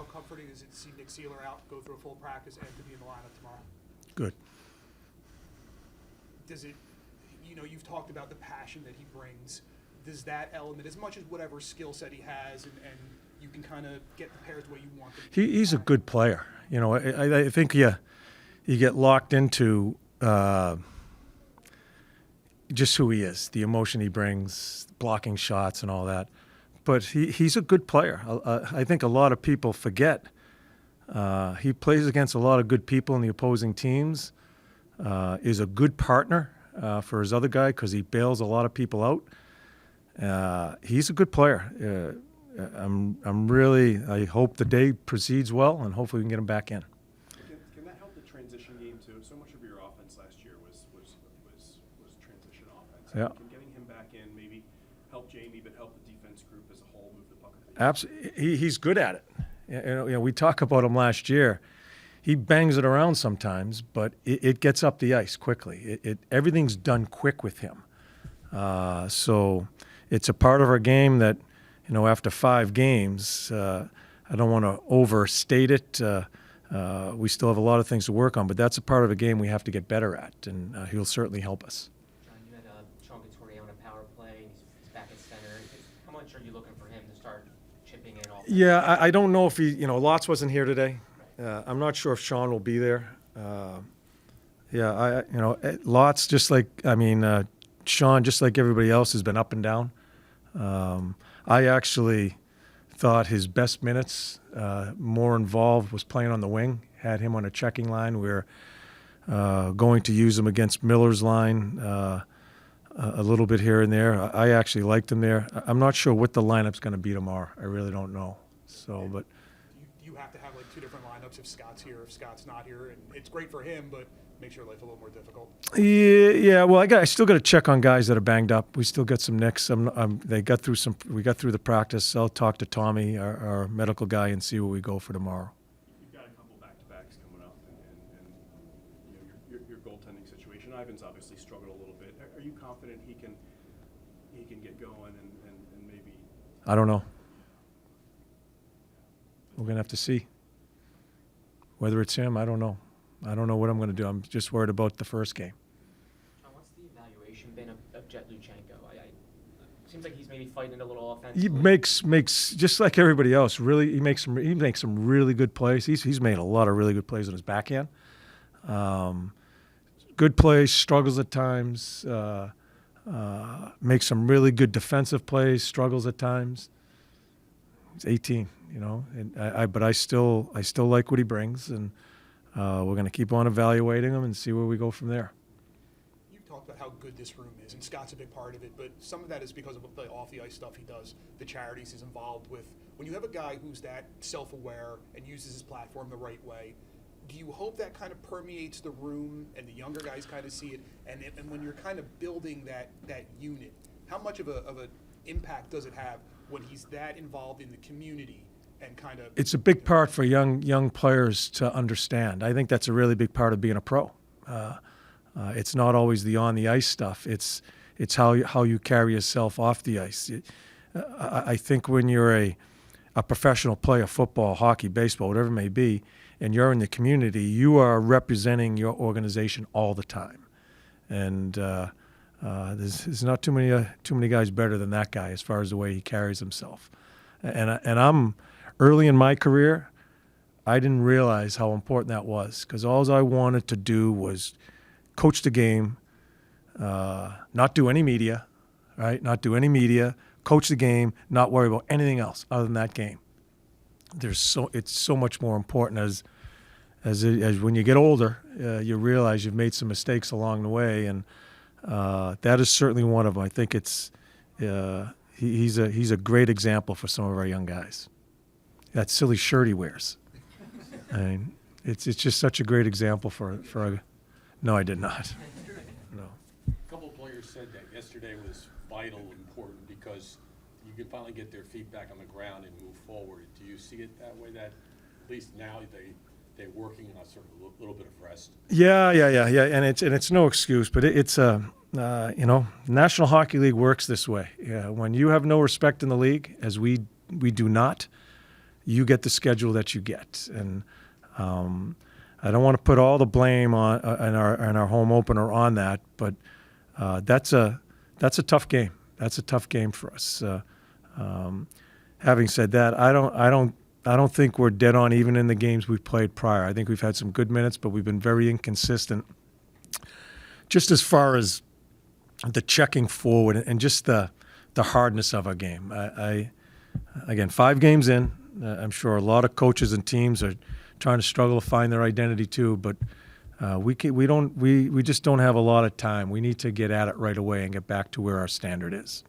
comforting is it to see Nick Seeler out, go through a full practice, and to be in the lineup tomorrow? Good. Does it, you've talked about the passion that he brings. Does that element, as much as whatever skill set he has, and you can kind of get the pairs where you want them? He's a good player. I think you get locked into just who he is, the emotion he brings, blocking shots and all that. But he's a good player. I think a lot of people forget. He plays against a lot of good people in the opposing teams, is a good partner for his other guy because he bails a lot of people out. He's a good player. I hope the day proceeds well, and hopefully we can get him back in. Can that help the transition game too? So much of your offense last year was transition offense. Yeah. Can getting him back in maybe help Jamie, but help the defense group as a whole move the puck? Absolutely, he's good at it. We talked about him last year. He bangs it around sometimes, but it gets up the ice quickly. Everything's done quick with him. So it's a part of our game that, after 5 games, I don't want to overstate it. We still have a lot of things to work on, but that's a part of a game we have to get better at, and he'll certainly help us. John, you had Tortorella on a power play. He's back at center. How much are you looking for him to start chipping in? Yeah, I don't know if he, Lots wasn't here today. I'm not sure if Sean will be there. Lots, Sean, just like everybody else, has been up and down. I actually thought his best minutes, more involved, was playing on the wing. Had him on a checking line. We're going to use him against Miller's line a little bit here and there. I actually liked him there. I'm not sure what the lineup's going to be tomorrow. I really don't know. So, but you have to have like 2 different lineups if Scott's here, if Scott's not here, and it's great for him, but makes your life a little more difficult. Yeah. Well, I still got to check on guys that are banged up. We still got some nicks. We got through the practice. I'll talk to Tommy, our medical guy, and see where we go for tomorrow. You've got a couple back-to-backs coming up, and your goaltending situation. Ivan's obviously struggled a little bit. Are you confident he can get going and maybe? I don't know. We're gonna have to see. Whether it's him, I don't know. I don't know what I'm going to do. I'm just worried about the first game. What's the evaluation been of Jet Luchenko? Seems like he's maybe fighting a little offensively. He makes just like everybody else. Really, he makes some really good plays. He's made a lot of really good plays on his backhand. Good plays, struggles at times. Makes some really good defensive plays, struggles at times. He's 18, but I still like what he brings, and we're going to keep on evaluating him and see where we go from there. You've talked about how good this room is, and Scott's a big part of it, but some of that is because of the off-the-ice stuff he does, the charities he's involved with. When you have a guy who's that self-aware and uses his platform the right way, do you hope that kind of permeates the room and the younger guys kind of see it? And when you're kind of building that unit, how much of an impact does it have when he's that involved in the community? And kind of, it's a big part for young players to understand. I think that's a really big part of being a pro. It's not always the on the ice stuff. It's how you carry yourself off the ice. I think when you're a professional player, football, hockey, baseball, whatever it may be, and you're in the community, you are representing your organization all the time. And there's not too many guys better than that guy as far as the way he carries himself. And I'm early in my career, I didn't realize how important that was, because all I wanted to do was coach the game, not do any media, right? Not do any media, coach the game, not worry about anything else other than that game. It's so much more important as when you get older, you realize you've made some mistakes along the way, and that is certainly one of them. I think he's a great example for some of our young guys. That silly shirt he wears. I mean, it's just such a great example for a. No, I did not. No. A couple of players said that yesterday was vital, important, because you could finally get their feet back on the ground and move forward. Do you see it that way? That at least now they're working on sort of a little bit of rest. Yeah, and it's no excuse, but it's National Hockey League works this way. Yeah, when you have no respect in the league, as we do not. you get the schedule that you get. And I don't want to put all the blame on in our home opener on that, but that's a tough game. That's a tough game for us. Having said that, I don't think we're dead on even in the games we've played prior. I think we've had some good minutes, but we've been very inconsistent. Just as far as the checking forward and just the hardness of our game. Again, 5 games in, I'm sure a lot of coaches and teams are trying to struggle to find their identity too, but we just don't have a lot of time. We need to get at it right away and get back to where our standard is.